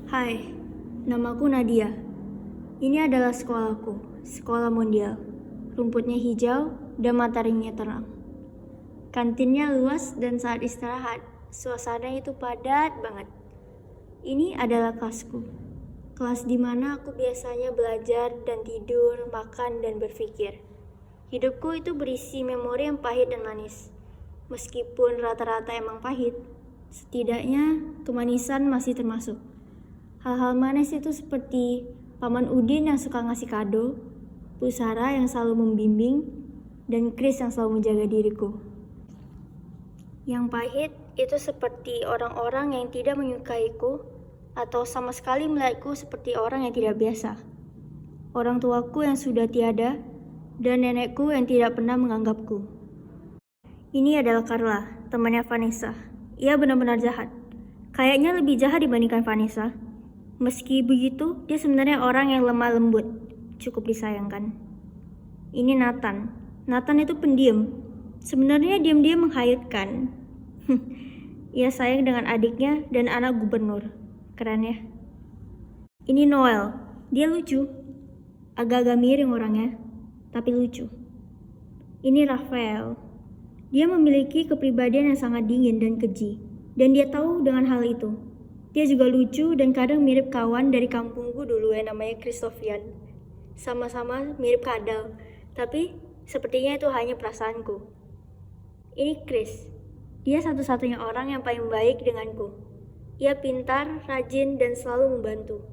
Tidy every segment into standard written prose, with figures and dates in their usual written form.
Hai, namaku Nadia. Ini adalah sekolahku, sekolah mondial. Rumputnya hijau dan mataharinya terang. Kantinnya luas dan saat istirahat, suasana itu padat banget. Ini adalah kelasku. Kelas di mana aku biasanya belajar dan tidur, makan dan berpikir. Hidupku itu berisi memori yang pahit dan manis. Meskipun rata-rata emang pahit, setidaknya kemanisan masih termasuk. Hal-hal manis itu seperti Paman Udin yang suka ngasih kado, Pusara yang selalu membimbing, dan Chris yang selalu menjaga diriku. Yang pahit itu seperti orang-orang yang tidak menyukaiku atau sama sekali melihatku seperti orang yang tidak biasa. Orang tuaku yang sudah tiada dan nenekku yang tidak pernah menganggapku. Ini adalah Carla, temannya Vanessa. Ia benar-benar jahat. Kayaknya lebih jahat dibandingkan Vanessa. Meski begitu, dia sebenarnya orang yang lemah lembut, cukup disayangkan. Ini Nathan. Nathan itu pendiam. Sebenarnya diam-diam menghayatkan. Ia sayang dengan adiknya dan anak gubernur. Keren ya? Ini Noel. Dia lucu. Agak-agak miring orangnya, tapi lucu. Ini Rafael. Dia memiliki kepribadian yang sangat dingin dan keji. Dan dia tahu dengan hal itu. Dia juga lucu dan kadang mirip kawan dari kampungku dulu yang namanya Christofian. Sama-sama mirip kadal, tapi sepertinya itu hanya perasaanku. Ini Chris. Dia satu-satunya orang yang paling baik denganku. Ia pintar, rajin, dan selalu membantu.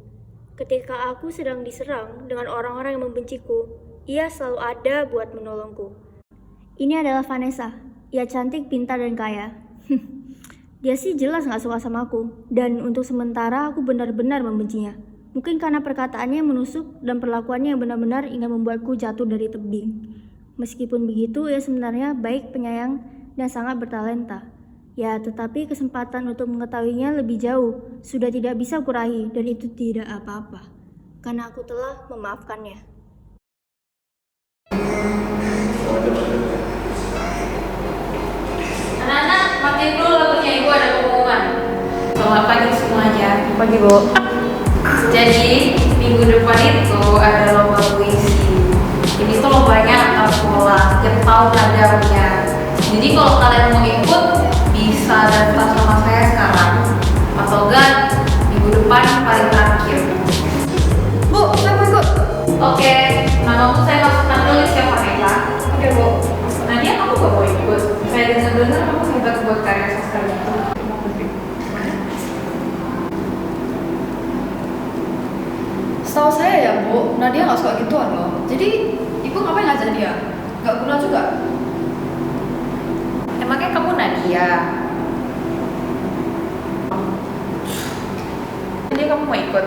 Ketika aku sedang diserang dengan orang-orang yang membenciku, ia selalu ada buat menolongku. Ini adalah Vanessa. Ia cantik, pintar, dan kaya. Dia sih jelas gak suka sama aku, dan untuk sementara aku benar-benar membencinya. Mungkin karena perkataannya yang menusuk dan perlakuannya yang benar-benar ingin membuatku jatuh dari tebing. Meskipun begitu, ia sebenarnya baik, penyayang, dan sangat bertalenta. Ya, tetapi kesempatan untuk mengetahuinya lebih jauh sudah tidak bisa kurahi, dan itu tidak apa-apa. Karena aku telah memaafkannya. Anak-anak, matiin dulu lagunya, ibu ada pengumuman. Selamat pagi semuanya. Pagi, Bu. Jadi, minggu depan itu ada lomba puisi. Ini tuh lombanya antar sekolah, tiap tahun ada punya. Jadi kalau kalian mau ikut, bisa daftar sama saya sekarang. Atau enggak, minggu depan paling terakhir. Bu, saya mau ikut. Oke, namamu saya masukkan ke list ya Vanessa. Oke, Bu. Nadia, kamu gak mau ikut? Saya dengar-dengar kamu hebat buat karya sastra gitu. Setahu saya ya Bu, Nadia nggak suka gituan loh. Jadi ibu ngapain ngajak dia? Nggak guna juga. Emangnya kamu Nadia? Jadi kamu mau ikut?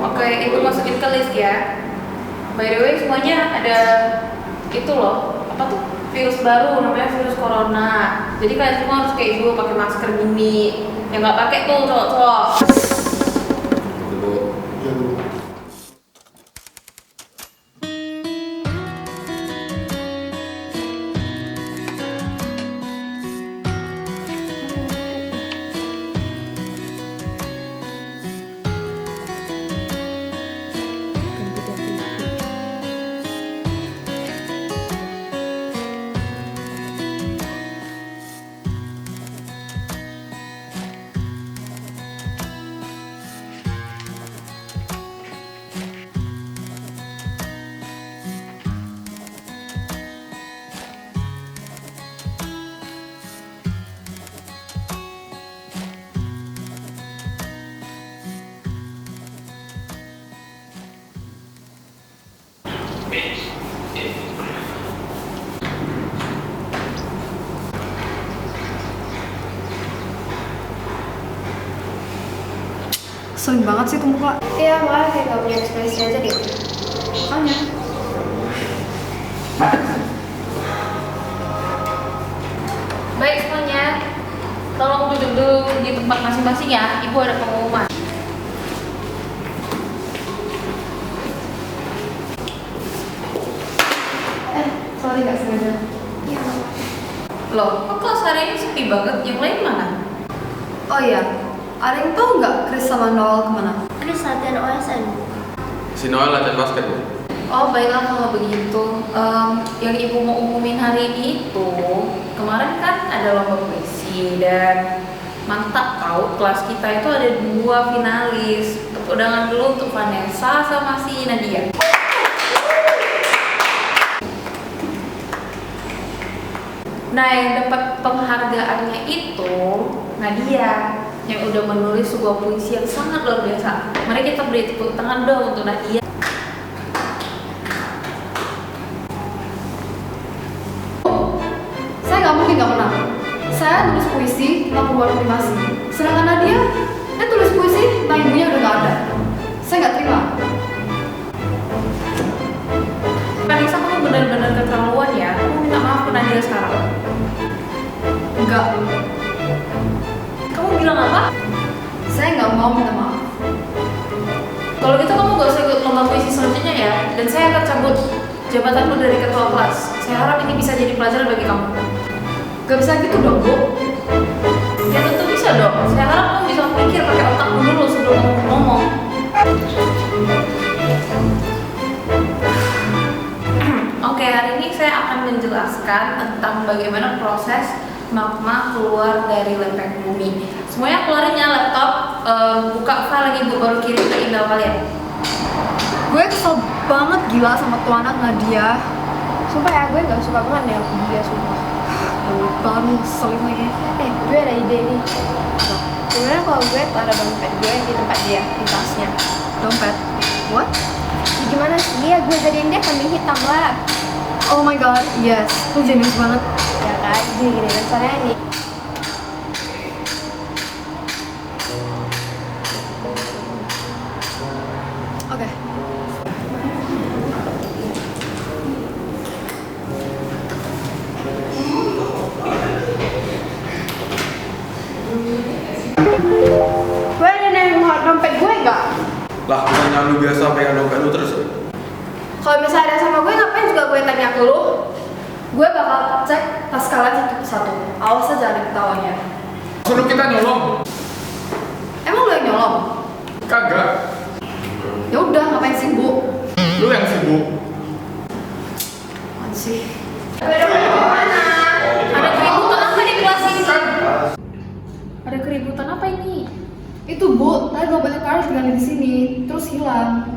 Oke, ibu masukin ke list ya. By the way, semuanya ada itu loh, apa tuh? Virus baru namanya virus corona. Jadi kalian semua harus kayak ibu pakai masker gini. Yang nggak pakai tuh cowok-cowok. Sering banget sih tuh muka. Iya, malah kayak gak punya ekspresi aja deh. Makanya. Baik semuanya, tolong duduk dulu di tempat masing-masing ya. Ibu ada pengumuman. Sorry nggak sengaja. Loh, kok kelas hari ini sepi banget? Yang lain mana? Oh iya, Ada yang tahu nggak Chris sama Noel kemana? Chris latihan OSN. Si Noel latihan basket Bu. Oh baiklah kalau begitu. Yang ibu mau umumin hari ini itu kemarin kan ada lomba puisi dan mantap tahu kelas kita itu ada 2 finalis. Tepuk tangan dulu untuk Vanessa sama si Nadia. Nah yang dapat penghargaannya itu Nadia yang udah menulis sebuah puisi yang sangat luar biasa. Mari kita beri tepuk tangan dong untuk Nadia. Saya nggak mungkin nggak menang. Saya tulis puisi tentang perubahan privasi. Sedangkan Nadia, dia tulis puisi tentang ibunya udah nggak ada. Saya nggak terima. Vanessa kamu benar-benar keterlaluan ya. Aku minta maaf ke Nadia sekarang. Enggak. Kamu bilang apa? Saya nggak mau minta maaf. Kalau gitu kamu gak usah ikut lomba puisi selanjutnya ya. Dan saya akan cabut jabatanku dari ketua kelas. Saya harap ini bisa jadi pelajaran bagi kamu. Gak bisa gitu dong, Bu. Ya tentu bisa dong. Saya harap kamu bisa mikir pakai otakmu dulu sebelum kamu ngomong. Oke, hari ini saya akan menjelaskan tentang bagaimana proses magma keluar dari lempeng bumi. Semuanya keluarin ya laptop, buka file yang ibu baru kirim ke email kalian. Gue kesel banget gila sama tuh anak Nadia. Sumpah ya, gue gak suka banget ya dia sumpah. Baru ngeselin lagi. Gue ada ide nih. Gimana kalau gue taruh dompet gue di tempat dia, di tasnya. Dompet? What? Ya, gimana sih dia, gue jadiin dia kambing hitam lah. Oh my god, yes. Lu jenius banget. Ya kan, gini rencananya nih. Oke. Gue ada yang mau dompet gue gak? Lah bukannya lu biasa pegang dompet lu terus ya? Kalau misalnya ada sama gue, ngapain juga gue tanya ke lu? Gue bakal cek tas kalian satu persatu. Awas aja ada ketawanya. Suruh kita nyolong? Emang lo yang nyolong? Kagak. Ya udah, ngapain sih, Bu? Lu yang sibuk. Apaan sih? Gue dompet gue mana? Ada keributan apa di kelas ini? Ada keributan apa ini? Itu, Bu. Tadi dompetnya Karis tinggal di sini, terus hilang.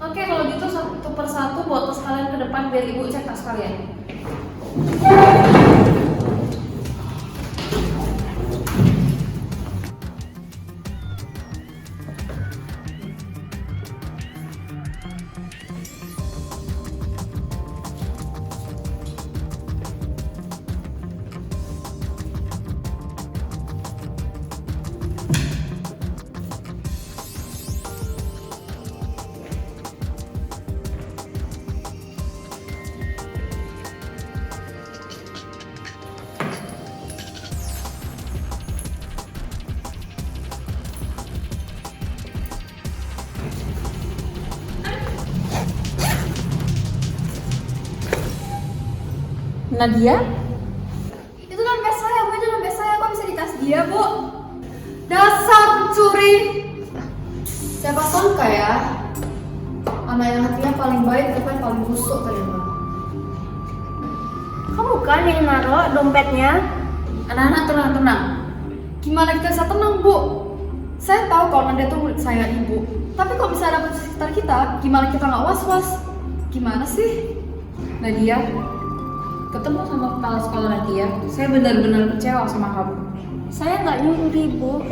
Oke, kalau gitu satu persatu bawa tas kalian ke depan biar ibu cek tas kalian. Nadia? Itu dompet saya, Bu. Itu dompet saya. Kok bisa di tas dia, Bu? Dasar pencuri! Siapa sangka ya? Anak yang hatinya paling baik, tapi yang paling busuk ternyata. Kamu kan yang naruh dompetnya? Anak-anak tenang-tenang. Gimana kita bisa tenang, Bu? Saya tahu kalau Nadia tuh murid saya, Ibu. Tapi kalau misalnya ada polisi sekitar kita, gimana kita nggak was-was? Gimana sih? Nadia, ketemu sama kepala sekolah Nadia, saya benar-benar kecewa sama kamu. Saya nggak nyuri, Bu.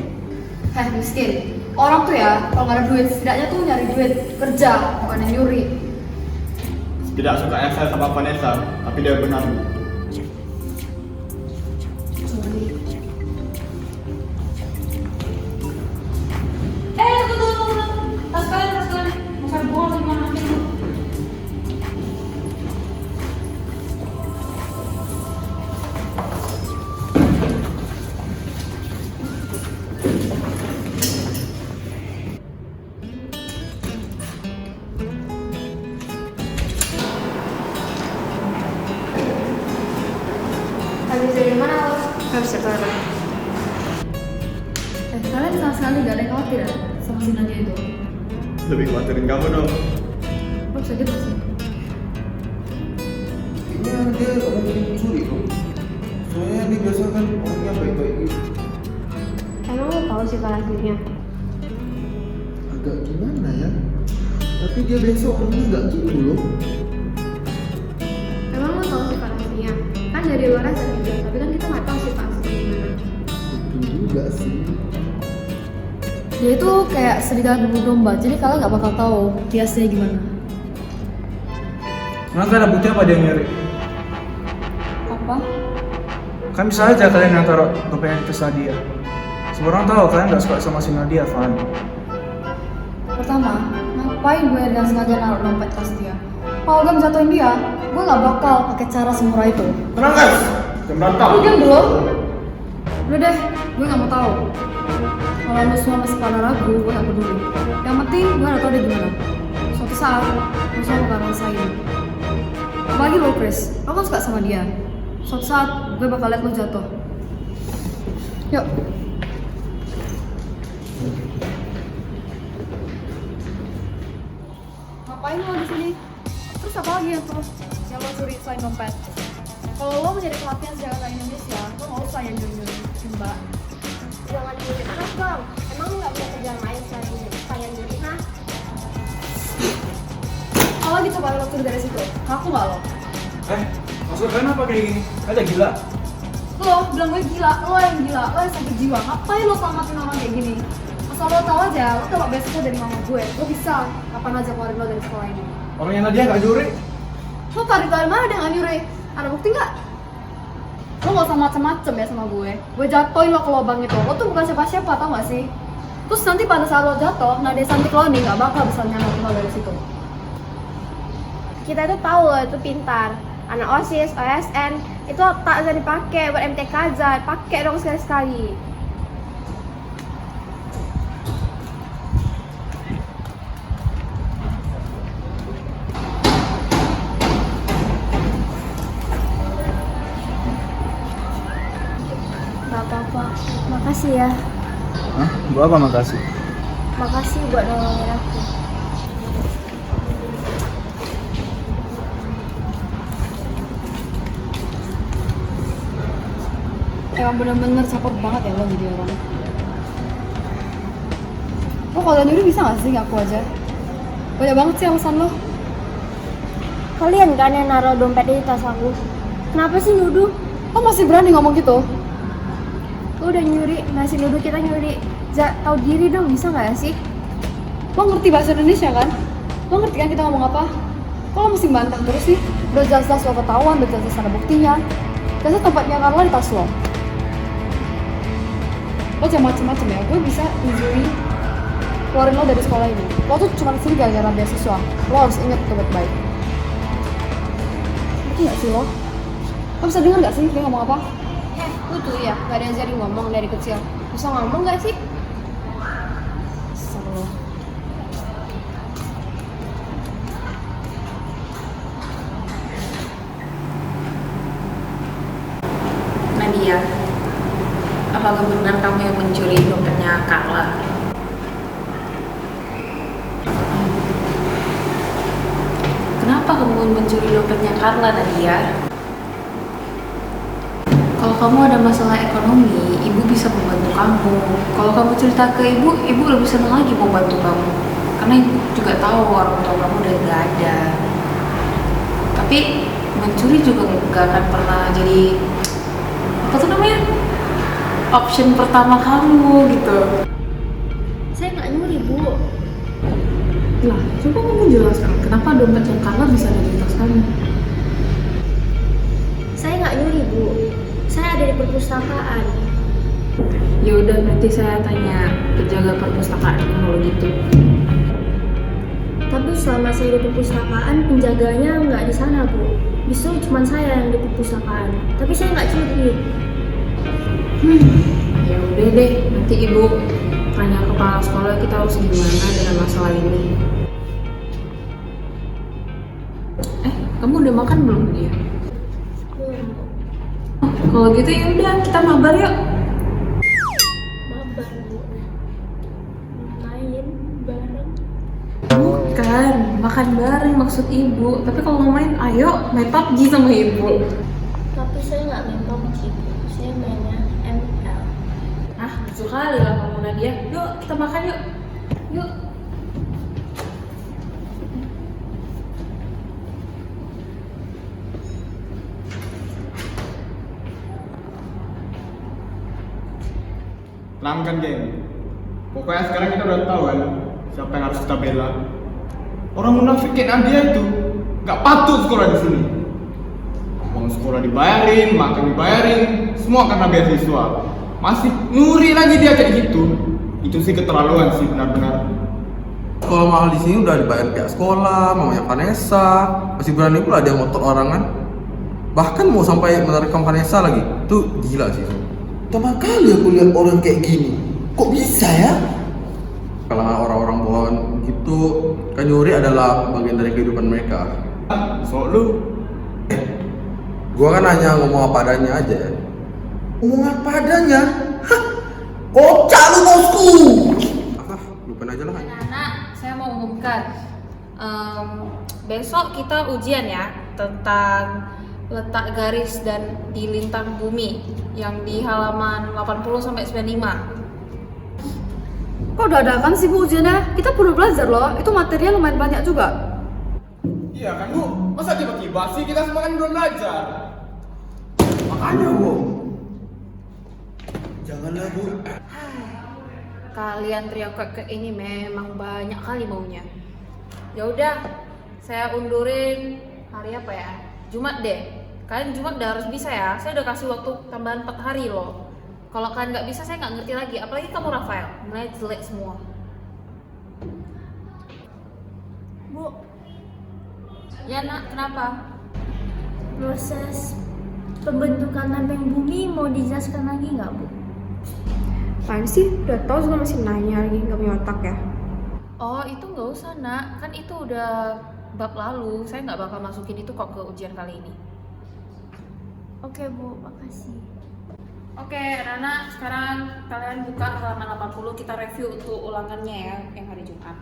Miskin. Orang tuh ya, kalau nggak ada duit, setidaknya tuh nyari duit, kerja, bukan yang nyuri. Tidak sukanya saya sama Vanessa, tapi dia benar. Tunggu. Tas kalian. Mau saya buang atau gimana nanti dulu? Habis dari mana lo? Nggak bisa tahu. Kalian sama sekali gak ada yang khawatir ya sama si Nadia itu? Lebih khawatirin kamu dong. Kok bisa gitu sih? Kayaknya dia gak mungkin mencuri kok. Soalnya dia biasa kan orangnya baik-baik gitu. Emang lo tahu sifat aslinya? Agak gimana ya? Tapi dia biasa orangnya gak gitu loh. Emang lo tahu sifat aslinya? Kan dari luar aja juga, tapi kan kita nggak tahu sifat aslinya gimana. Betul juga sih. Dia itu kayak serigala berbulu domba, jadi kalian gak bakal tahu dia aslinya gimana. Emang kan ada bukti apa dia nyuri? Apa? Kan bisa aja kalian yang taruh dompetnya di tas Nadia. Semua orang tahu kalian gak suka sama si Nadia, Van. Pertama, ngapain gue dengan sengaja naruh dompet tas dia? Kalau gue jatuhin dia, gue gak bakal pakai cara semurah itu. Tenang guys, jangan berantem. Lu diam dulu. Udah deh, gue gak mau tahu. Kalau lu semua masih pada ragu, gue gak peduli. Yang penting gue gak tau dia gimana. Suatu saat, lu semua bakal ngerasain. Apalagi lo Chris, lo kan suka sama dia. Suatu saat, gue bakal liat lo jatuh. Yuk. Ngapain lo di sini? Terus apa lagi yang lo curi selain dompet? Kalau lo menjadi pelatihan sejarah Indonesia, lo nggak usah yang nyuri-nyuri Mbak. Jangan nyuri anak bang. Emang lo nggak punya kerjaan lain selain nyuri, ha? Kalau lagi coba lo turun dari situ, ngaku nggak lo? Maksud kalian apa kayak gini? Kalian gila? Lo bilang gue gila, lo yang gila, lo yang sakit jiwa. Ngapain lo selamatin orang kayak gini? Asal lo tau aja, lo dapat beasiswa dari mama gue. Lo bisa kapan aja keluarin lo dari sekolah ini. Orangnya Nadia gak nyuri. Lo tarik dari mana dia nggak nyuri? Ada bukti nggak? Lo gak usah macem-macem ya sama gue. Gue jatoin lo ke lubang itu. Lo tuh bukan siapa-siapa, tau gak sih? Terus nanti pada saat lo jatuh, Nadia cantik lo nih gak bakal bisa nyamatin lo dari situ. Kita tuh tahu lo itu pintar. Anak OSIS, OSN, itu tak bisa dipakai buat MTK aja. Pakai dong sekali-sekali. Gak apa-apa, makasih ya. Hah? Gua apa makasih? Makasih buat nolongin aku. Emang bener-bener capek banget ya lo jadi orang. Lo kalau nyuri bisa gak sih ngaku aja? Banyak banget sih alasan lo. Kalian kan yang naruh dompet di tas aku. Kenapa sih nuduh? Lo masih berani ngomong gitu? Lo udah nyuri, masih nuduh kita nyuri. Tahu diri dong, bisa nggak sih? Lo ngerti bahasa Indonesia kan? Lo ngerti kan kita ngomong apa? Kok lo mesti bantah terus sih? Udah jelas-jelas lo ketahuan, udah jelas-jelas ada buktinya. Jelas tempatnya Carla di tas lo. Lo jangan macem-macem ya, gue bisa easily keluarin lo dari sekolah ini. Lo tuh cuma kesini gara-gara beasiswa. Lo harus inget itu baik-baik. Ngerti gak sih lo? Lo bisa denger gak sih dia ngomong apa? Lu tuh ya, gak ada yang jadi ngomong dari kecil. Bisa ngomong gak sih? Seru lo. Nadia, apakah benar kamu yang mencuri dompetnya Carla? Kenapa kamu mencuri dompetnya Carla, Nadia? Kalau kamu ada masalah ekonomi, ibu bisa membantu kamu. Kalau kamu cerita ke ibu, ibu lebih senang lagi mau bantu kamu. Karena ibu juga tahu orang tua kamu udah gak ada. Tapi mencuri juga gak akan pernah jadi apa tuh namanya? Option pertama kamu gitu. Saya nggak nyuri, Bu. Lah, coba kamu jelaskan kenapa dompet yang Carla bisa ada di tas kamu? Saya nggak nyuri, Bu. Saya ada di perpustakaan. Ya udah, nanti saya tanya penjaga perpustakaan kalau gitu. Tapi selama saya di perpustakaan, penjaganya nggak di sana, Bu. Justru cuma saya yang di perpustakaan. Tapi saya nggak curi. Ya udah deh, nanti ibu tanya kepala sekolah kita harus gimana dengan masalah ini. Kamu udah makan belum dia? Kalau gitu ya udah kita mabar yuk. Mabar. Sabar Bu. Main bareng. Bukan, makan bareng maksud ibu. Tapi kalau mau main, ayo main PUBG sama ibu. Tapi saya nggak main PUBG Bu. Saya mainnya ML. Ah, lucu kali lah kamu Nadia. Yuk, kita makan yuk. Yuk. Tenang kan geng. Pokoknya sekarang kita udah tahu kan siapa yang harus kita bela. Orang munafik kayak Nadia itu nggak patut sekolah di sini. Uang sekolah dibayarin, makan dibayarin, semua karena beasiswa. Masih nyuri lagi dia kayak gitu. Itu sih keterlaluan sih benar-benar. Sekolah mahal di sini udah dibayar pihak sekolah, mamanya Vanessa, masih berani pula dia ngotot orang kan. Bahkan mau sampai menerkam Vanessa lagi. Tuh gila sih. Pertama kali aku lihat orang kayak gini. Kok bisa ya? Kalangan orang-orang bohong gitu, kan nyuri adalah bagian dari kehidupan mereka. So lu Gua kan hanya ngomong apa adanya aja ya. Ngomong apa adanya? Hah? Kocak lu bosku! Lupain aja lah. Anak-anak, saya mau umumkan. Besok kita ujian ya tentang letak garis dan di lintang bumi yang di halaman 80 sampai 95. Kok dadakan sih Bu ujiannya? Kita perlu belajar loh, itu material lumayan banyak juga. iya kan Bu? Masa tiba-tiba sih kita semua kan belum belajar. Makanya Bu. Janganlah Bu. Kalian trio keke ini memang banyak kali maunya. Ya udah, saya undurin hari apa ya? Jumat deh. Kalian Jumat udah harus bisa ya. Saya udah kasih waktu tambahan 4 hari loh. Kalau kalian nggak bisa, saya nggak ngerti lagi. Apalagi kamu Rafael, nilainya jelek semua. Bu, Ya nak, kenapa? proses pembentukan lempeng bumi mau dijelaskan lagi nggak Bu? Apaan sih? Udah tahu juga masih nanya lagi, nggak punya otak ya? Oh itu nggak usah nak, kan itu udah bab lalu. Saya nggak bakal masukin itu kok ke ujian kali ini. Oke Bu, makasih. Oke, anak-anak, sekarang kalian buka halaman 80, kita review untuk ulangannya ya, yang hari Jumat.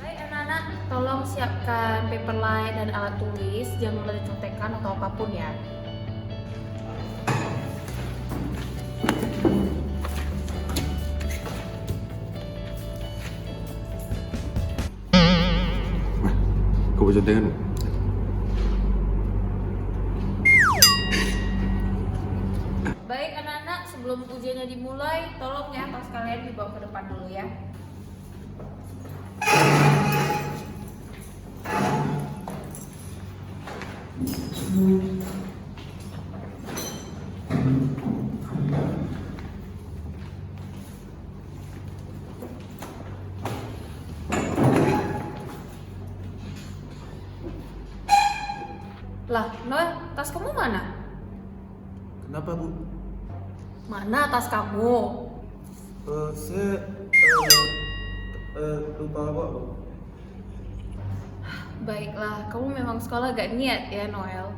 Baik anak-anak, tolong siapkan paper line dan alat tulis, jangan lupa dicontekan atau apapun ya. Kau bisa contekan? Baik anak-anak, sebelum ujiannya dimulai, tolong ya tas kalian dibawa ke depan dulu ya. Lah, Noel, tas kamu mana? Kenapa Bu? Mana tas kamu? Saya lupa apa Bu? Baiklah, kamu memang sekolah gak niat ya, Noel.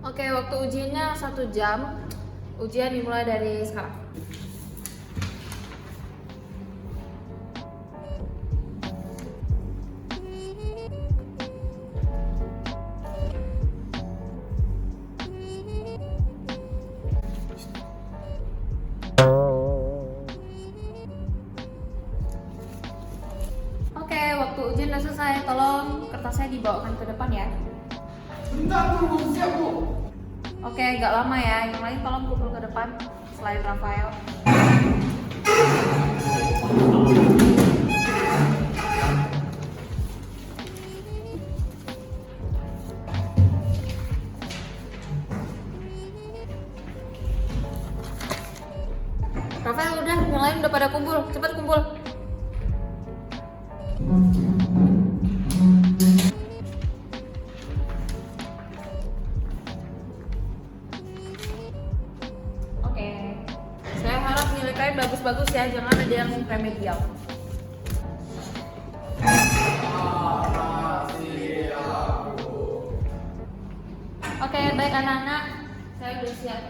Oke, waktu ujiannya 1 jam. Ujian dimulai dari sekarang. Oke, waktu ujian udah selesai. Tolong kertasnya dibawakan ke depan ya. Bentar Bu, belum siap Bu. Oke, gak lama ya. Yang lain tolong kumpul ke depan selain Rafael. Rafael udah, yang lain udah pada kumpul. Cepat kumpul. kalian bagus-bagus ya, jangan ada yang remedial. Oke, baik anak-anak, saya sudah siap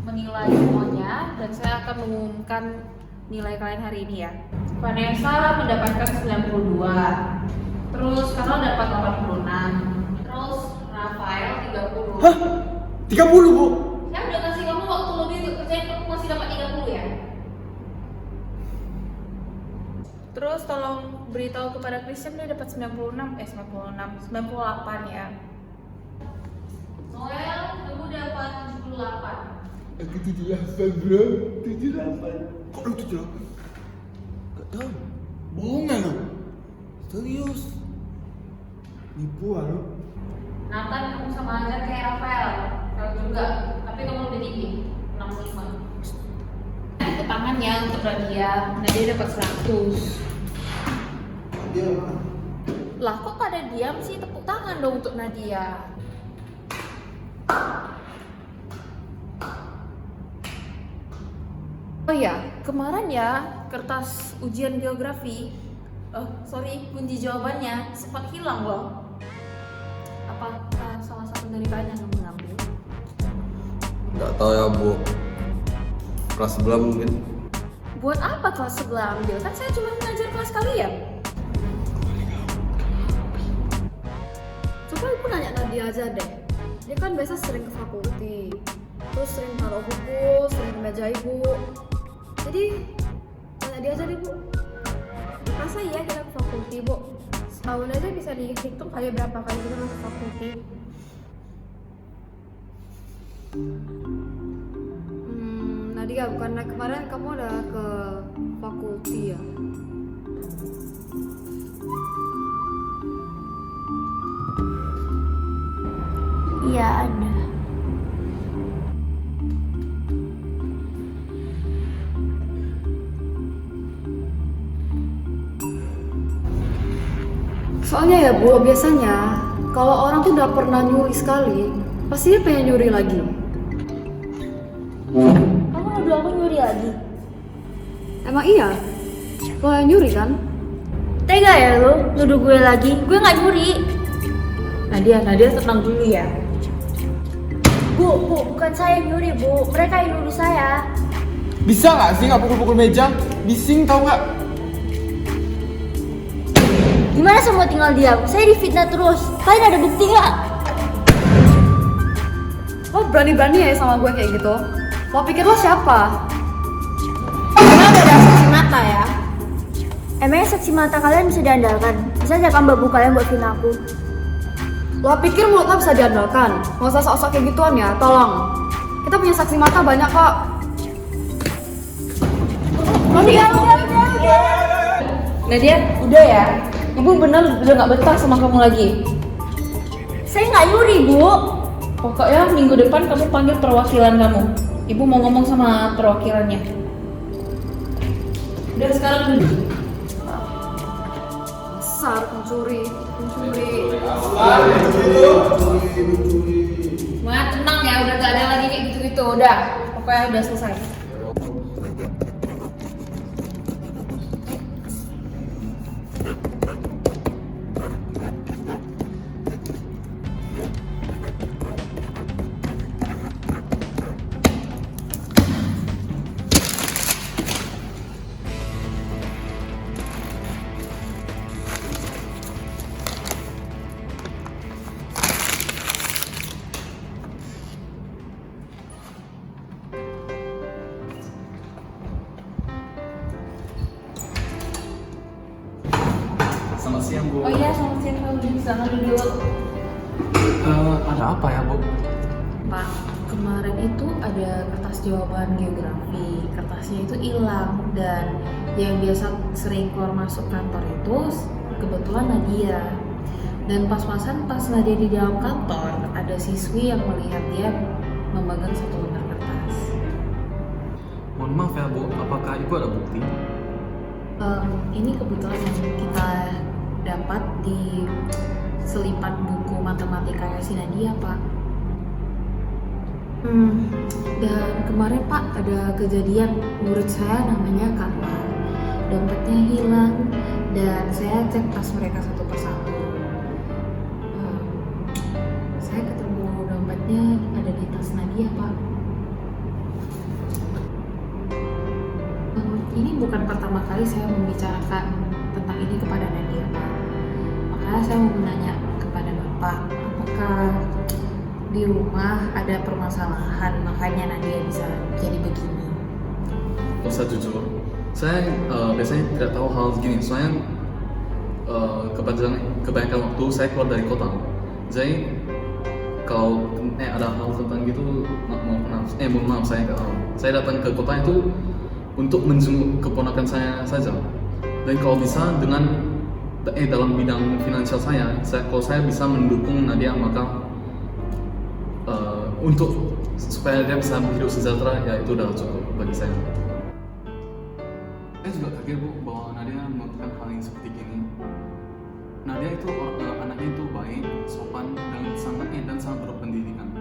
menilai semuanya dan saya akan mengumumkan nilai kalian hari ini ya. Vanessa mendapatkan 92, terus Carol dapat 86, terus Rafael 30. Hah? 30, Bu? Saya udah kasih kamu waktu lebih untuk kerjain, kamu masih dapat 30 ya? Terus tolong beritahu kepada Christian dia dapat 98 ya. Noel, kamu dapat 78. Aku 78, bro. 78. Kok lu 78? Gak tau. Bohongan lu. Serius. Nipu lu. Nathan, kamu sama aja kayak Rafael. Rafael juga, tapi kamu lebih tinggi, 65. Tepuk tangan ya untuk Nadia. Nadia dapat 100. Dia mana? Lah kok pada diam sih? Tepuk tangan dong untuk Nadia. Oh ya, kemarin ya kertas ujian geografi, kunci jawabannya sempat hilang loh. Apakah salah satu dari kalian yang mengambil? Nggak tahu ya, Bu. Kelas sebelah mungkin. Buat apa kelas sebelah ambil? Kan saya cuma ngajar kelas kalian. Coba ibu nanya Nadia aja deh. Dia kan biasa sering ke fakulti, terus sering taruh buku, sering ke meja ibu. Jadi tanya dia aja deh, Bu. Masa iya kita ke fakulti, Bu? Setahun aja bisa dihitung kali berapa kali kita ke fakulti. Nadia, bukan kemarin kamu udah ke fakulti ya? Iya ada. Soalnya ya Bu, biasanya kalau orang tuh udah pernah nyuri sekali, pasti dia pengen nyuri lagi. Kamu nuduh aku nyuri lagi? Emang iya? Lo yang nyuri kan? Tega ya lo nuduh gue lagi? Gue nggak nyuri. Nadia tenang dulu ya. Bu, bukan saya yang nyuri, Bu. Mereka yang nuduh saya. Bisa nggak sih nggak pukul-pukul meja? Bising tau nggak? Gimana semua tinggal diam? Saya difitnah terus. Kalian ada bukti nggak? Lo berani-berani ya sama gue kayak gitu? Lo pikir lo siapa? Emang ada saksi mata ya? Emangnya saksi mata kalian bisa diandalkan? Bisa aja kan babu kalian buat fitnah aku? Lo pikir mulut lo bisa diandalkan? Gak usah sok-sok kayak gituan ya, tolong. Kita punya saksi mata banyak kok. Nadia, udah ya. Ibu bener udah nggak betah sama kamu lagi. Saya nggak nyuri, Bu. Pokoknya minggu depan kamu panggil perwakilan kamu. Ibu mau ngomong sama perwakilannya. Udah sekarang dulu. Besar pencuri. Semuanya tenang ya, udah gak ada lagi kayak gitu-gitu. Udah, pokoknya udah selesai. Selamat siang, Bu. Oh iya, selamat siang, kamu di sana dulu. Ada apa ya, Bu? Pak, kemarin itu ada kertas jawaban geografi. Kertasnya itu hilang dan yang biasa sering keluar masuk kantor itu kebetulan Nadia. Dan pas-pasan pas Nadia di dalam kantor, ada siswi yang melihat dia memegang satu lembar kertas. Mohon maaf ya, Bu. Apakah Ibu ada bukti? Ini kebetulan yang kita dapat di selipan buku matematika si Nadia, Pak. Dan kemarin Pak ada kejadian murid saya namanya Kamal. Dompetnya hilang dan saya cek tas mereka satu persatu. Saya ketemu dompetnya ada di tas Nadia Pak. Ini bukan pertama kali saya membicarakan tentang ini kepada Nadia Pak. Makanya saya mau menanya kepada Bapak, apakah di rumah ada permasalahan makanya Nadia bisa jadi begini? Usah jujur, saya biasanya tidak tahu hal begini. Soalnya kebanyakan waktu saya keluar dari kota. Jadi kalau ada hal tentang gitu, mohon maaf saya nggak tahu. Saya datang ke kota itu untuk menjenguk keponakan saya saja. Dan kalau bisa dalam bidang finansial kalau saya bisa mendukung Nadia, maka untuk supaya dia bisa hidup sejahtera, ya itu udah cukup bagi saya. Saya juga kaget Bu bahwa Nadia melakukan hal yang seperti ini. Nadia itu anaknya itu baik, sopan, dan sangat berpendidikan.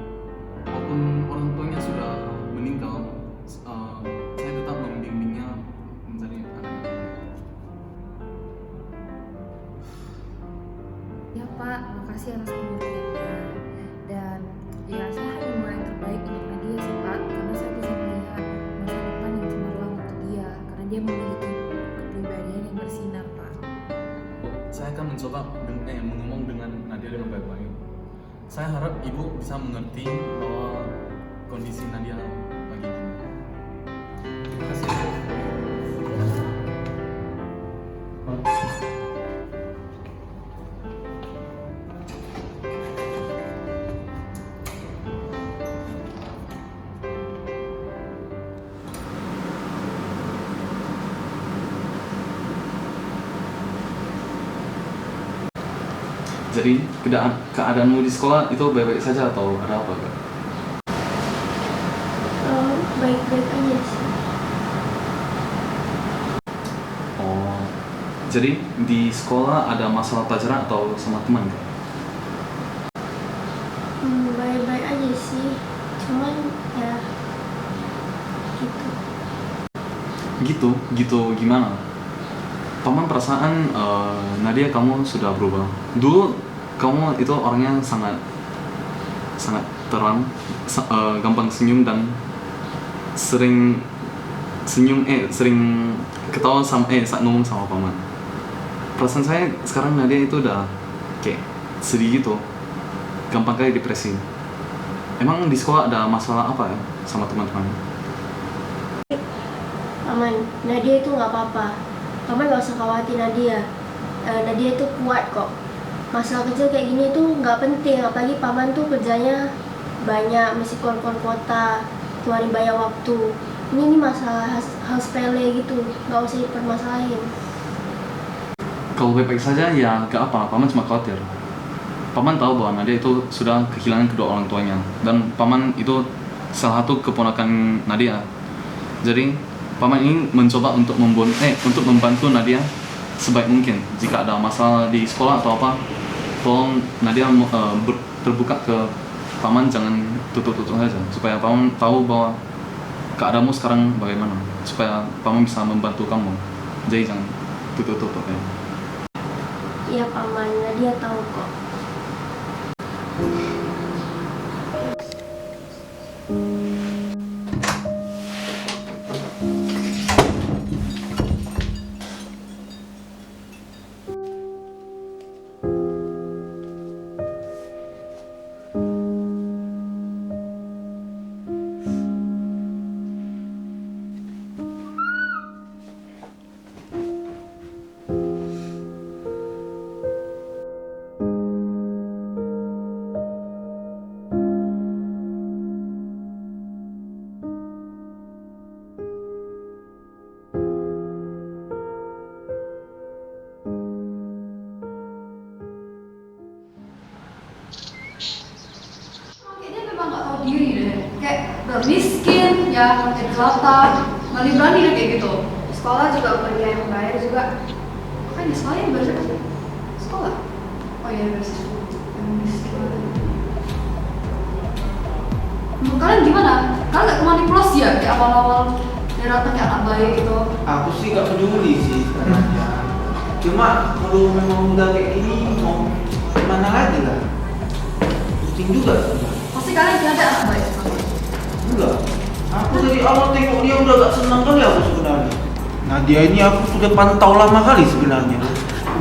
Walaupun orang tuanya sudah meninggal, saya tetap membimbingnya menjadi anak. Ya Pak, makasih atas pengertiannya. Dan ya saya hanya mau yang terbaik untuk Nadia sih Pak, karena saya bisa melihat masa depan yang cemerlang untuk dia, karena dia memiliki kepribadian yang bersinar Pak. Saya akan mencoba ngomong dengan Nadia dengan baik-baik. Saya harap Ibu bisa mengerti bahwa kondisi Nadia lagi gini. Terima kasih. Jadi keadaanmu di sekolah itu baik-baik saja atau ada apa Kak? Baik-baik aja sih. Oh, jadi di sekolah ada masalah pelajaran atau sama teman Kak? Baik-baik aja sih, cuman ya Gitu gimana? Paman perasaan Nadia kamu sudah berubah. Dulu kamu itu orangnya sangat terang, gampang senyum dan sering ketawa saat ngomong sama paman. Perasaan saya sekarang Nadia itu udah kayak sedih gitu, gampang kali depresi. Emang di sekolah ada masalah apa ya sama teman-teman? Paman, Nadia itu nggak apa-apa. Paman nggak usah khawatir Nadia. Nadia itu kuat kok. Masalah kecil kayak gini tuh nggak penting, apalagi paman tuh kerjanya banyak, mesti keluar kota, keluarin banyak waktu. Ini masalah hal sepele gitu, nggak usah dipermasalahin. Kalau baik-baik saja ya gak apa, paman cuma khawatir. Paman tahu bahwa Nadia itu sudah kehilangan kedua orang tuanya, dan paman itu salah satu keponakan Nadia. Jadi paman ini mencoba untuk membantu Nadia sebaik mungkin. Jika ada masalah di sekolah atau apa, tolong Nadia terbuka ke paman, jangan tutup-tutup saja, supaya paman tahu bahwa keadaanmu sekarang bagaimana, supaya paman bisa membantu kamu. Jadi jangan tutup-tutup ya. Iya paman, Nadia tahu kok. Kayaknya memang nggak tahu diri deh. Kayak udah miskin, ya pakai jelata, berani deh kayak gitu. Sekolah juga bukan dia yang bayar juga. Kan di sekolah yang berapa sih? Sekolah? Oh iya bersih. Yang miskin. Menurut kalian gimana? Kalian gak manipulasi ya kayak awal-awal dia datang kayak anak baik gitu. Aku sih gak peduli sih sebenarnya. Cuma kalau memang udah kayak gini mau gimana lagi lah. Pusing juga sebenarnya. Pasti kalian kira ada anak baik sama. Enggak. Aku dari awal tengok dia udah gak senang kali aku sebenarnya. Nadia ini aku sudah pantau lama kali sebenarnya.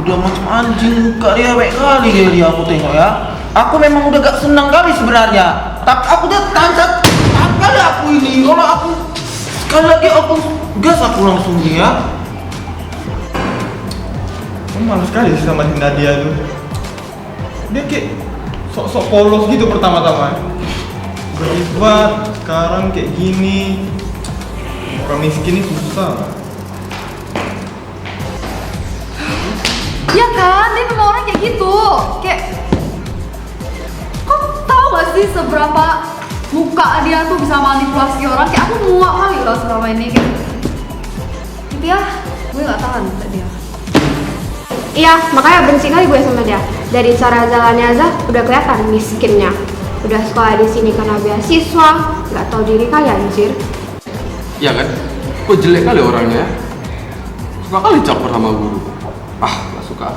Udah macam anjing muka dia baik kali dia aku tengok ya. Aku memang udah gak senang kali sebenarnya. Tapi aku udah tancap kali aku ini. Kalau aku sekali lagi aku gas aku langsung dia. Aku malas sekali sih sama si Nadia tuh. Dia kayak sok-sok polos gitu pertama-tama. Berubah, sekarang kayak gini. Orang miskin ini susah. Iya kan, dia memang orang kayak gitu. Kayak kau tahu gak sih seberapa muka dia tuh bisa manipulasi orang? Kayak aku muak kali loh selama ini kayak. Gitu ya, gue gak tahan sama dia. Iya, makanya benci kali gue sama dia. Dari cara jalannya aja udah kelihatan miskinnya. Udah sekolah di sini karena beasiswa, nggak tahu diri kali anjir. Iya kan? Kok jelek kali orangnya? Suka kali caper sama guru. Ah, gak suka.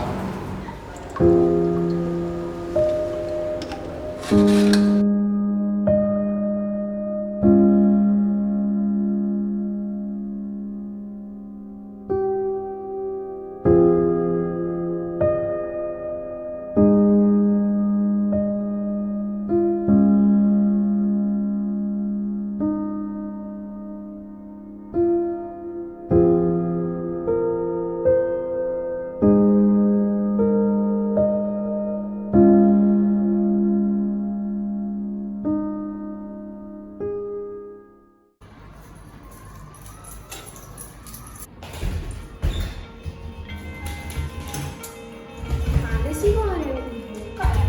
Ada sih kalau ada yang buka ya.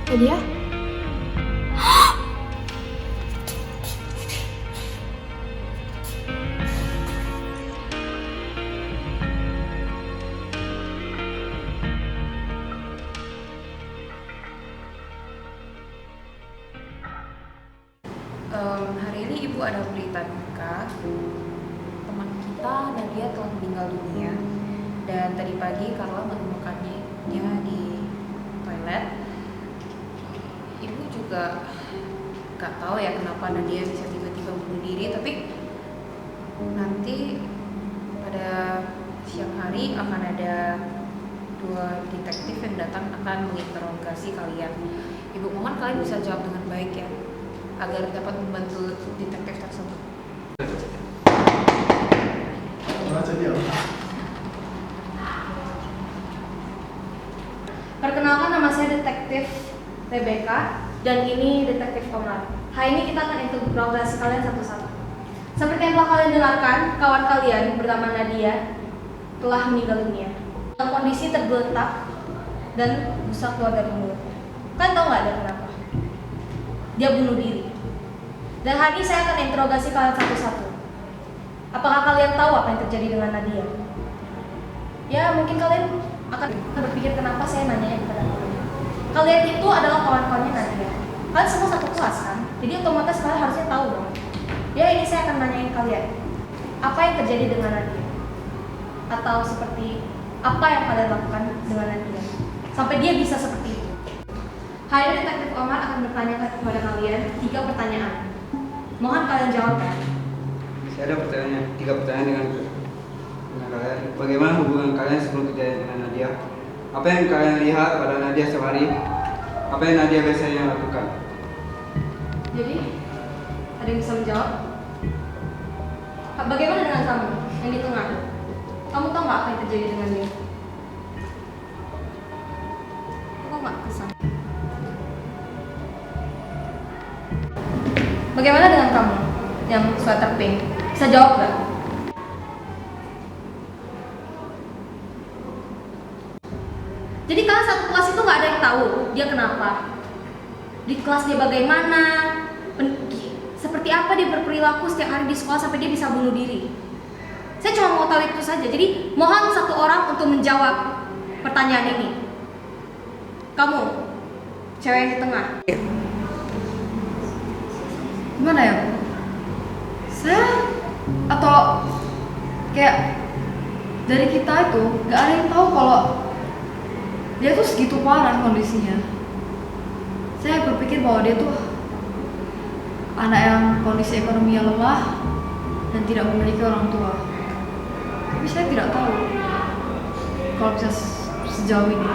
Nadia? Hari ini ibu ada berita duka. Teman kita Nadia telah meninggal dunia. Dan tadi pagi Carla menemukannya di toilet. Ibu juga gak tahu ya kenapa Nadia bisa tiba-tiba bunuh diri. Tapi nanti pada siang hari akan ada 2 detektif yang datang akan menginterogasi kalian. Ibu mohon kalian bisa jawab dengan baik ya, agar dapat membantu detektif tersebut. Perkenalkan, nama saya Detektif Rebecca dan ini Detektif Omar. Hari ini kita akan interogasi kalian satu-satu. Seperti yang telah kalian dengarkan, kawan kalian bernama Nadia telah meninggal dunia dalam kondisi tergeletak dan busa keluar dari mulutnya. Kalian tahu nggak ada kenapa? Dia bunuh diri. Dan hari ini saya akan interogasi kalian satu-satu. Apakah kalian tahu apa yang terjadi dengan Nadia? Ya, mungkin kalian akan berpikir kenapa saya nanyanya kepada kalian. Kalian itu adalah kawan-kawannya Nadia. Kalian semua satu kelas kan? Jadi otomatis kalian harusnya tahu dong. Ya, ini saya akan nanyain kalian. Apa yang terjadi dengan Nadia? Atau seperti apa yang kalian lakukan dengan Nadia sampai dia bisa seperti itu? Hari ini Detektif Omar akan bertanya kepada kalian 3 pertanyaan. Mohon kalian jawab ya. Saya ada pertanyaan, 3 pertanyaan dengan kalian. Bagaimana hubungan kalian sebelum kejadian dengan Nadia? Apa yang kalian lihat pada Nadia sehari? Apa yang Nadia biasanya lakukan? Jadi, ada yang bisa menjawab? Bagaimana dengan kamu yang di tengah? Kamu tahu nggak apa yang terjadi dengan dia? Kok nggak kesal? Bagaimana dengan kamu yang sweater pink? Bisa jawab nggak? Jadi kalian satu kelas itu nggak ada yang tahu dia kenapa. di kelas dia bagaimana, seperti apa dia berperilaku setiap hari di sekolah sampai dia bisa bunuh diri. Saya cuma mau tahu itu saja. Jadi mohon satu orang untuk menjawab pertanyaan ini. Kamu, cewek yang di tengah. Gimana ya? Saya atau kayak dari kita itu gak ada yang tahu kalau dia tuh segitu parah kondisinya. Saya berpikir bahwa dia tuh anak yang kondisi ekonominya lemah dan tidak memiliki orang tua. Tapi saya tidak tahu kalau bisa sejauh ini.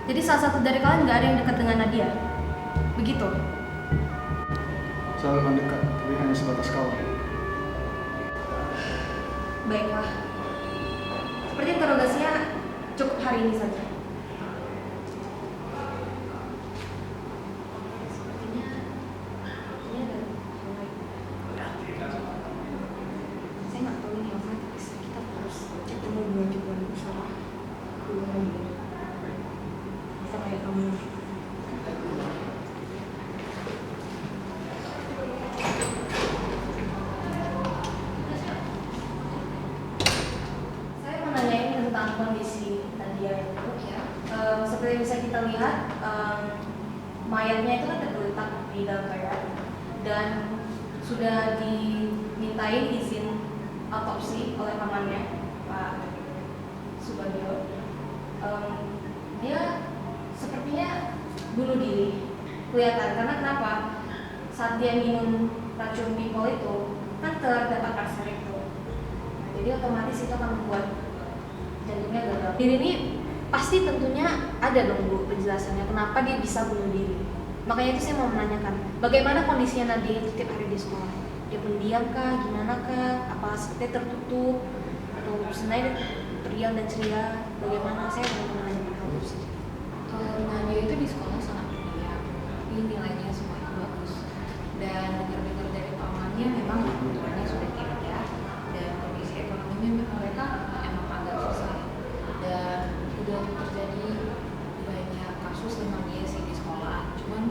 Jadi salah satu dari kalian nggak ada yang dekat dengan Nadia, begitu? Saya memang dekat, tapi hanya sebatas kawan. Baiklah. Seperti interogasinya cukup hari ini saja. Saya nggak tahu ini apa, kita harus ketemu dua juga salah dua lagi. Sama kayak kamu. Saya mau nanyain tentang kondisi Nadia itu ya. Seperti yang bisa kita lihat, mayatnya itu kan tergeletak di dalam toilet dan sudah dimintain izin autopsi oleh pamannya, Pak Subagio. Dia sepertinya bunuh diri, kelihatan. Karena kenapa? Saat dia minum racun pipol itu kan terdapat arsenik itu. Nah, jadi otomatis itu akan membuat jantungnya gagal. Diri ini pasti tentunya ada dong Bu penjelasannya kenapa dia bisa bunuh diri. Makanya itu saya mau menanyakan, bagaimana kondisinya Nadia itu tiap hari di sekolah? Dia pendiam kah, gimana kah? Apa seperti tertutup atau sengaja periang dan ceria? Bagaimana? Saya mau menanyakan hal itu saja. Nadia itu di sekolah sangat pendiam, ini nilainya semuanya bagus. Dan dengar-dengar dari pamannya memang kebutuhannya sudah tidak ada, dan kondisi ekonominya mereka emang agak susah. Dan udah terjadi banyak kasus tentang dia sih di sekolah. Cuman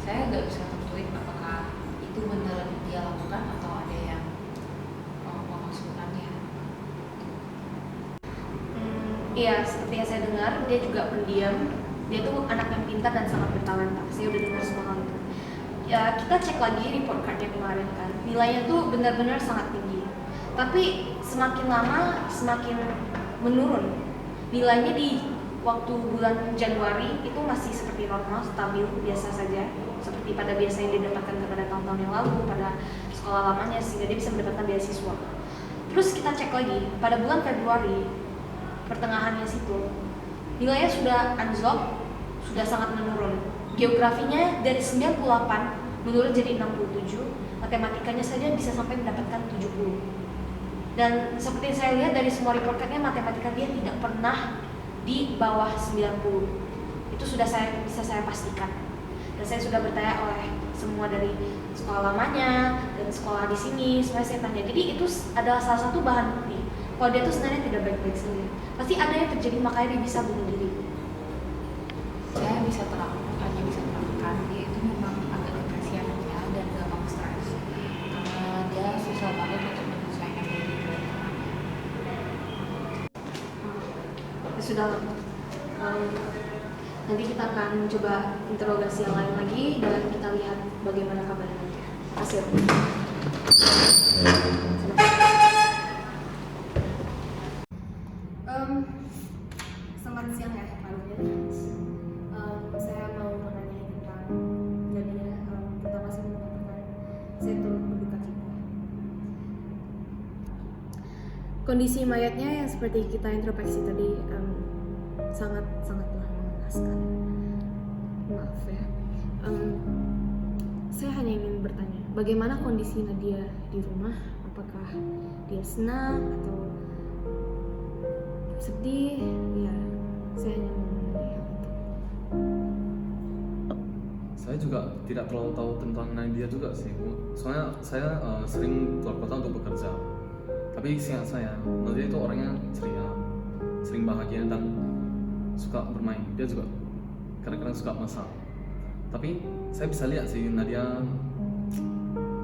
saya nggak bisa tentuin apakah itu beneran dia lakukan atau ada yang memasukkannya. Iya, seperti yang saya dengar, dia juga pendiam. Dia tuh anak yang pintar dan sangat bertalenta. Saya udah dengar semua hal itu. Ya, kita cek lagi report cardnya kemarin kan. Nilainya tuh benar-benar sangat tinggi. Tapi semakin lama semakin menurun. Nilainya di waktu bulan Januari itu masih seperti normal, stabil, biasa saja. Seperti pada biasa yang didapatkan pada tahun-tahun yang lalu, pada sekolah lamanya, sehingga dia bisa mendapatkan beasiswa. Terus kita cek lagi, pada bulan Februari, pertengahannya situ, nilainya sudah anjlok, sudah sangat menurun. Geografinya dari 98 menurun jadi 67, matematikanya saja bisa sampai mendapatkan 70. Dan seperti yang saya lihat dari semua report cardnya, matematika dia tidak pernah di bawah 90. Itu sudah bisa saya pastikan. Dan saya sudah bertanya oleh semua dari sekolah lamanya dan sekolah di sini, semuanya saya tanya. Jadi itu adalah salah satu bahan bukti kalau dia tuh sebenarnya tidak baik-baik sendiri. Pasti ada yang terjadi makanya dia bisa bunuh diri. Saya hanya bisa terangkan dia itu memang agak depresi anaknya dan gampang stres karena dia susah banget untuk menyesuaikan diri dengan teman. Ya sudah, nanti kita akan coba interogasi yang lain lagi dan kita lihat bagaimana kabarnya nanti. Terima kasih. Selamat siang ya Pak Luhut. Saya mau menanya tentang Nadia. Pertama saya mau mengatakan saya turut berduka cita. Kondisi mayatnya yang seperti kita introspeksi tadi sangatlah mengenaskan. Maaf ya. Saya hanya ingin bertanya, bagaimana kondisi Nadia di rumah? Apakah dia senang atau sedih? Ya, saya hanya mau mengenai hal itu. Saya juga tidak terlalu tahu tentang Nadia juga sih, Bu. Soalnya saya sering keluar kota untuk bekerja. Tapi seingat saya, Nadia itu orangnya ceria, sering bahagia dan suka bermain. Dia juga kadang-kadang suka masak. Tapi saya bisa lihat sih Nadia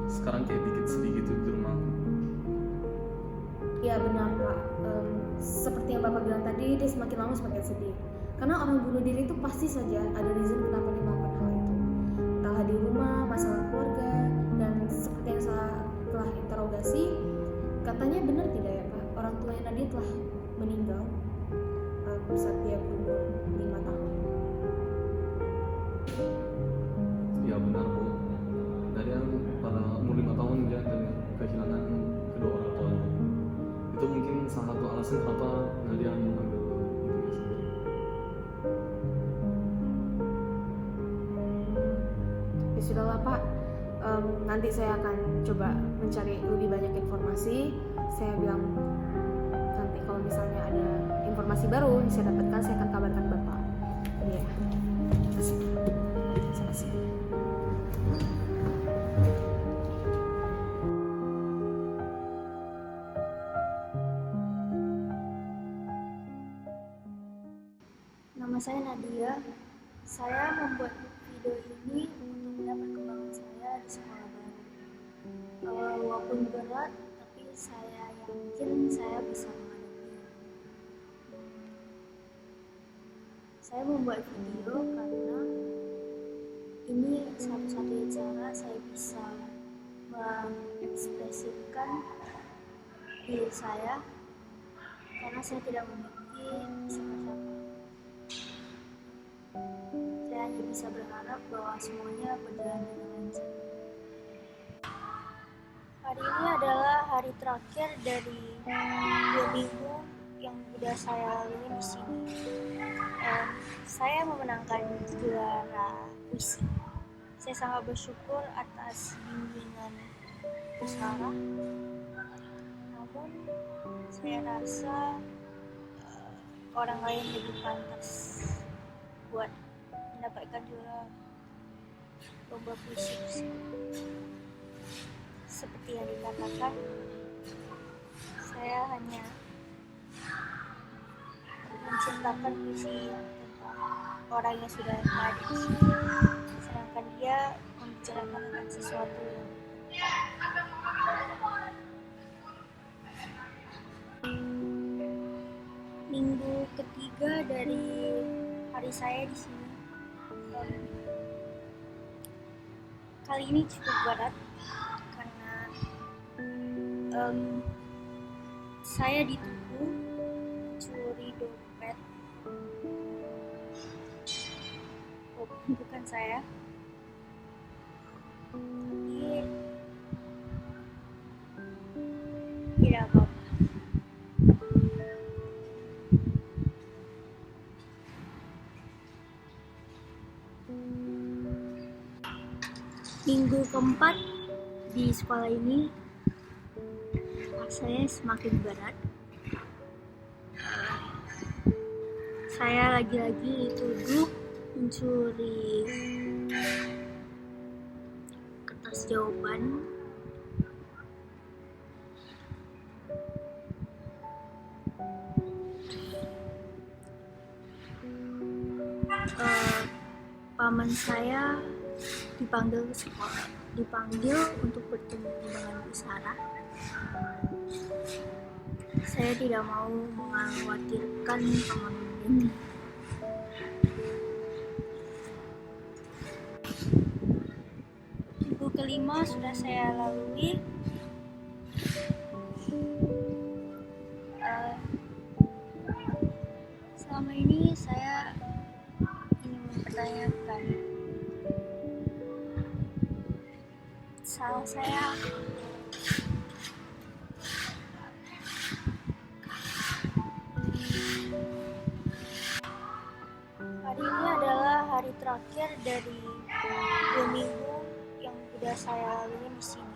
sekarang kayak dikit sedih gitu di rumah. Ya benar Pak, seperti yang Bapak bilang tadi, dia semakin lama semakin sedih. Karena orang bunuh diri itu pasti saja ada reason kenapa dia melakukan hal itu. Entahlah di rumah, masalah keluarga, dan seperti yang saya telah interogasi, katanya benar tidak ya Pak, orang tuanya Nadia telah meninggal saat dia berumur 5 tahun. Ya benar Bu, Nadia pada umur 5 tahun dia kehilangan kedua orang tuanya. Itu mungkin salah satu alasan kenapa Nadia mengambil hidupnya sendiri. Ya sudahlah Pak, nanti saya akan coba mencari lebih banyak informasi. Saya bilang nanti kalau misalnya ada informasi baru yang saya dapatkan, saya akan kabarkan Bapak. Iya. Terima kasih. Terima kasih. Nama saya Nadia. Saya membuat video ini untuk melihat perkembangan saya di sekolah baru. Walaupun berat, tapi saya yakin saya bisa menghadapinya. Saya membuat video karena ini satu-satunya cara saya bisa mengekspresikan diri saya karena saya tidak memiliki siapa-siapa. Saya hanya bisa berharap bahwa semuanya berjalan dengan lancar. Hari ini adalah hari terakhir dari 2 minggu yang sudah saya lalui di sini. Saya memenangkan juara puisi. Saya sangat bersyukur atas bimbingan Pusara. Namun saya rasa orang lain lebih pantas buat mendapatkan juara lomba puisi tersebut. Seperti yang dikatakan, saya hanya menciptakan puisi tentang orang yang sudah ada di sini, sedangkan dia membicarakan tentang sesuatu yang minggu ketiga dari hari saya di sini. Kali ini cukup berat karena saya dituduh curi dompet. Oh, bukan saya. Tapi tidak apa-apa. Minggu keempat di sekolah ini saya semakin berat. Saya lagi-lagi dituduh mencuri kertas jawaban. Paman saya dipanggil ke sekolah, dipanggil untuk bertemu dengan Bu Sarah. Saya tidak mau mengkhawatirkan paman ini. Minggu kelima sudah saya lalui. Selama ini saya ingin mempertanyakan salah saya. Hari ini adalah hari terakhir dari 2 minggu yang sudah saya lalui di sini.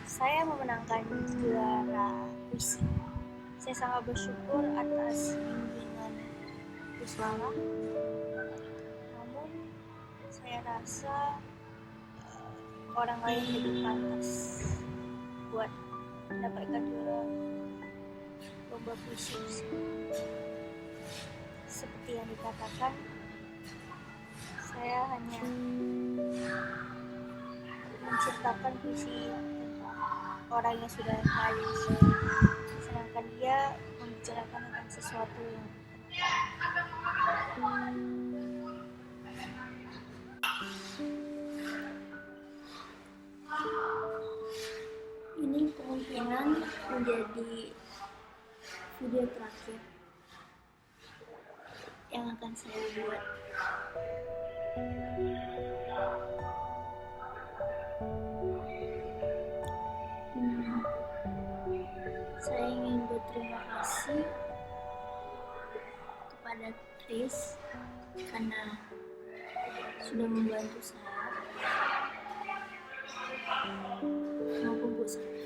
Saya memenangkan juara puisi. Saya sangat bersyukur atas bimbingan Pusara. Namun saya rasa orang lain lebih pantas buat mendapatkan juara lomba puisi. Seperti yang dikatakan, Saya hanya menciptakan puisi tentang orang yang sudah kaya, sedangkan dia membicarakan tentang sesuatu yang ini kemungkinan menjadi video terakhir yang akan saya buat. Saya ingin berterima kasih kepada Chris karena sudah membantu saya maupun Bu saya.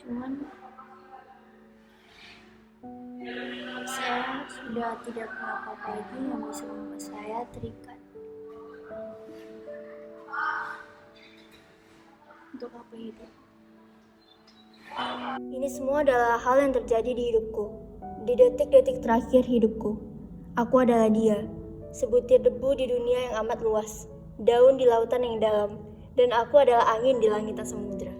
Cuman saya sudah tidak punya apa-apa lagi yang bisa membuat saya terikat. Untuk apa itu? Ini semua adalah hal yang terjadi di hidupku. Di detik-detik terakhir hidupku, aku adalah dia, sebutir debu di dunia yang amat luas, daun di lautan yang dalam, dan aku adalah angin di langitan samudera.